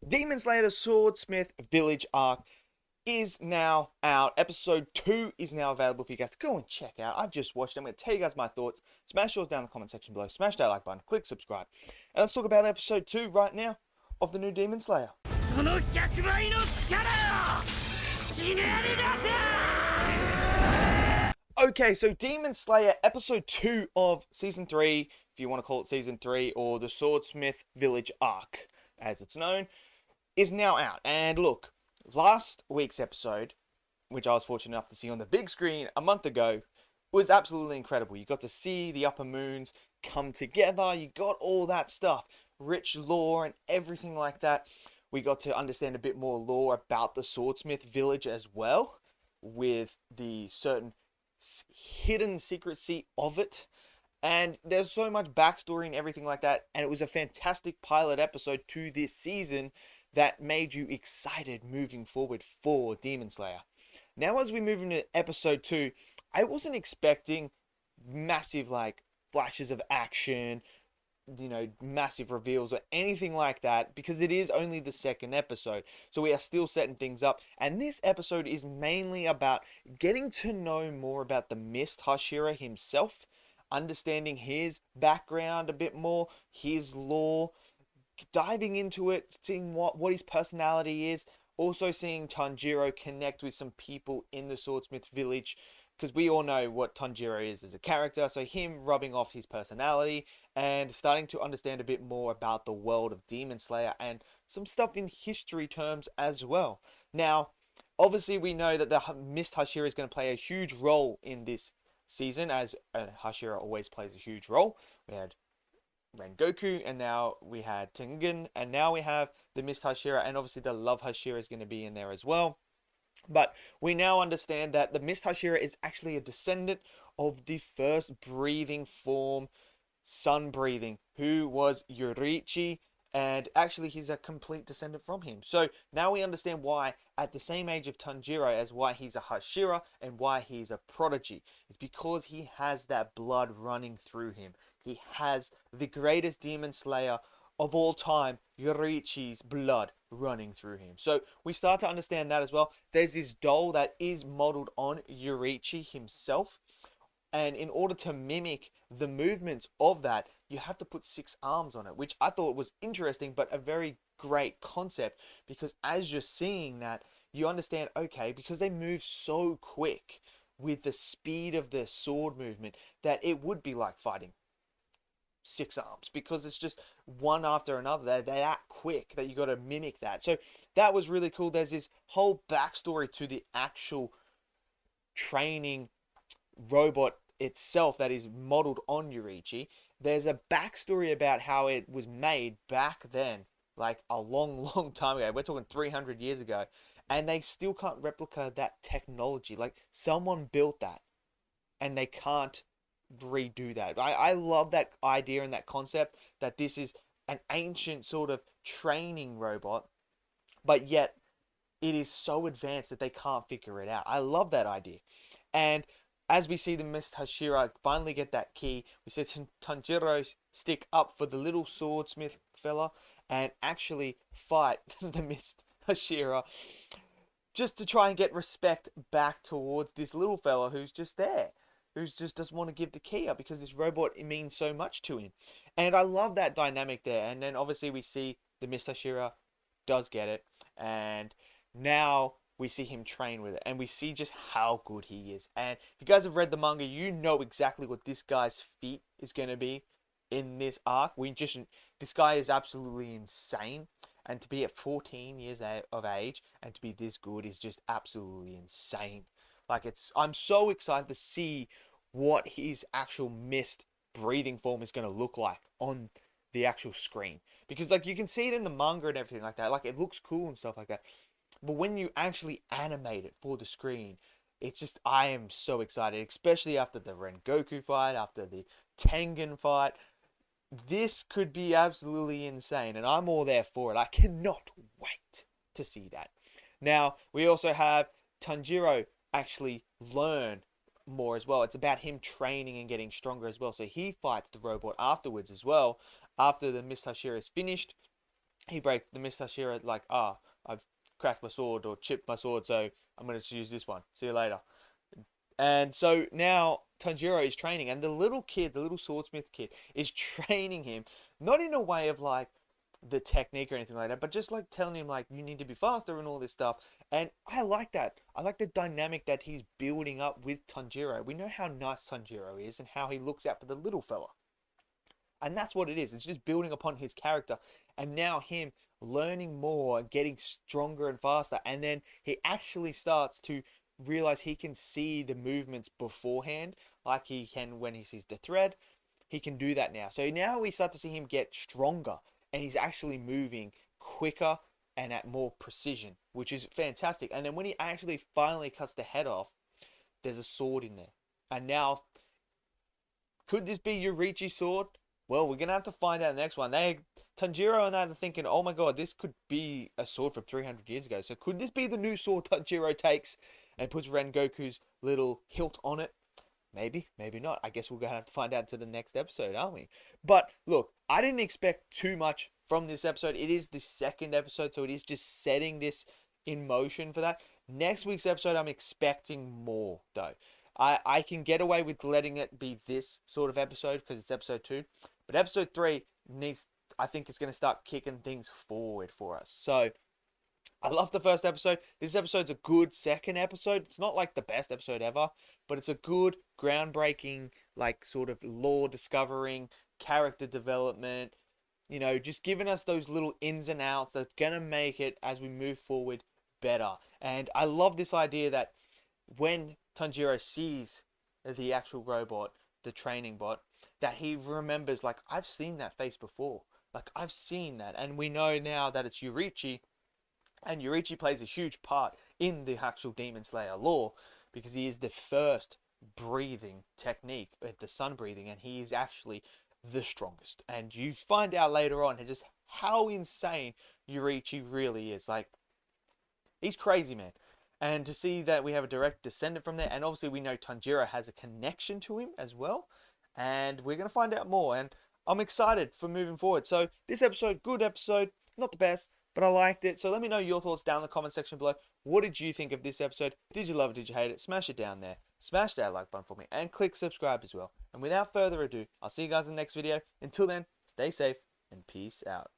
Demon Slayer the Swordsmith Village Arc is now out. Episode 2 is now available for you guys to go and check out. I've just watched it. I'm going to tell you guys my thoughts. Smash yours down in the comment section below. Smash that like button. Click subscribe. And let's talk about episode 2 right now of the new Demon Slayer. Okay, so Demon Slayer episode 2 of season 3, if you want to call it season 3, or the Swordsmith Village Arc, as it's known, is now out. And look, last week's episode, which I was fortunate enough to see on the big screen a month ago, was absolutely incredible. You got to see the upper moons come together. You got all that stuff, rich lore and everything like that. We got to understand a bit more lore about the Swordsmith Village as well, with the certain hidden secrecy of it. And there's so much backstory and everything like that. And it was a fantastic pilot episode to this season that made you excited moving forward for Demon Slayer. Now, as we move into episode 2, I wasn't expecting massive flashes of action, massive reveals or anything like that, because it is only the second episode. So we are still setting things up. And this episode is mainly about getting to know more about the Mist Hashira himself, understanding his background a bit more, his lore, diving into it, seeing what his personality is, also seeing Tanjiro connect with some people in the Swordsmith Village, because we all know what Tanjiro is as a character, so him rubbing off his personality and starting to understand a bit more about the world of Demon Slayer and some stuff in history terms as well. Now, obviously we know that the Mist Hashira is going to play a huge role in this season, as Hashira always plays a huge role. We had Rengoku, and now we had Tengen, and now we have the Mist Hashira, and obviously the Love Hashira is going to be in there as well. But we now understand that the Mist Hashira is actually a descendant of the first breathing form, sun breathing, who was Yoriichi, and actually he's a complete descendant from him. So now we understand why, at the same age of Tanjiro, as why he's a Hashira and why he's a prodigy. It's because he has that blood running through him. He has the greatest demon slayer of all time, Yoriichi's blood running through him. So we start to understand that as well. There's this doll that is modeled on Yoriichi himself. And in order to mimic the movements of that, you have to put 6 arms on it, which I thought was interesting, but a very great concept, because as you're seeing that, you understand, okay, because they move so quick with the speed of the sword movement, that it would be like fighting 6 arms, because it's just one after another. They're that quick that you got to mimic that. So that was really cool. There's this whole backstory to the actual training robot itself that is modeled on Yoriichi. There's a backstory about how it was made back then, like a long time ago. We're talking 300 years ago, and they still can't replicate that technology. Like, someone built that and they can't redo that. I love that idea and that concept, that this is an ancient sort of training robot, but yet it is so advanced that they can't figure it out. I love that idea. And as we see the Mist Hashira finally get that key, we see Tanjiro stick up for the little swordsmith fella and actually fight the Mist Hashira, just to try and get respect back towards this little fella who's just there, who just doesn't want to give the key up because this robot, it means so much to him. And I love that dynamic there. And then obviously we see the Mist Hashira does get it, and now we see him train with it, and we see just how good he is. And if you guys have read the manga, you know exactly what this guy's feat is going to be in this arc. This guy is absolutely insane, and to be at 14 years of age and to be this good is just absolutely insane. I'm so excited to see what his actual mist breathing form is going to look like on the actual screen, because you can see it in the manga and everything like that. It looks cool and stuff like that. But when you actually animate it for the screen, it's just, I am so excited, especially after the Rengoku fight, after the Tengen fight. This could be absolutely insane, and I'm all there for it. I cannot wait to see that. Now, we also have Tanjiro actually learn more as well. It's about him training and getting stronger as well. So he fights the robot afterwards as well, after the Mist Hashira is finished. he breaks the Mist Hashira, like, I've cracked my sword or chipped my sword, so I'm going to use this one. See you later. And so now Tanjiro is training, and the little kid, the little swordsmith kid, is training him, not in a way of like the technique or anything like that, but just like telling him like you need to be faster and all this stuff. And I like that. I like the dynamic that he's building up with Tanjiro. We know how nice Tanjiro is and how he looks out for the little fella. And that's what it is. It's just building upon his character. And now him learning more, getting stronger and faster. And then he actually starts to realize he can see the movements beforehand, like he can when he sees the thread. He can do that now. So now we start to see him get stronger. And he's actually moving quicker and at more precision, which is fantastic. And then when he actually finally cuts the head off, there's a sword in there. And now, could this be Yoriichi's sword? Well, we're gonna have to find out in the next one. Tanjiro and I are thinking, oh my god, this could be a sword from 300 years ago. So could this be the new sword Tanjiro takes and puts Rengoku's little hilt on it? Maybe, maybe not. I guess we're gonna have to find out to the next episode, aren't we? But look, I didn't expect too much from this episode. It is the second episode, so it is just setting this in motion for that. Next week's episode, I'm expecting more, though. I can get away with letting it be this sort of episode because it's episode 2. But episode 3 needs, I think it's going to start kicking things forward for us. So, I love the first episode. This episode's a good second episode. It's not like the best episode ever, but it's a good, groundbreaking, like sort of lore discovering, character development, you know, just giving us those little ins and outs that's going to make it as we move forward better. And I love this idea that when Tanjiro sees the actual robot, the training bot, that he remembers, like, I've seen that face before. Like, I've seen that. And we know now that it's Yoriichi. And Yoriichi plays a huge part in the actual Demon Slayer lore because he is the first breathing technique, the sun breathing, and he is actually the strongest. And you find out later on just how insane Yoriichi really is. Like, he's crazy, man. And to see that we have a direct descendant from there, and obviously we know Tanjiro has a connection to him as well, and we're going to find out more, and I'm excited for moving forward. So this episode, good episode, not the best, but I liked it. So let me know your thoughts down in the comment section below. What did you think of this episode? Did you love it? Did you hate it? Smash it down there. Smash that like button for me, and click subscribe as well. And without further ado, I'll see you guys in the next video. Until then, stay safe and peace out.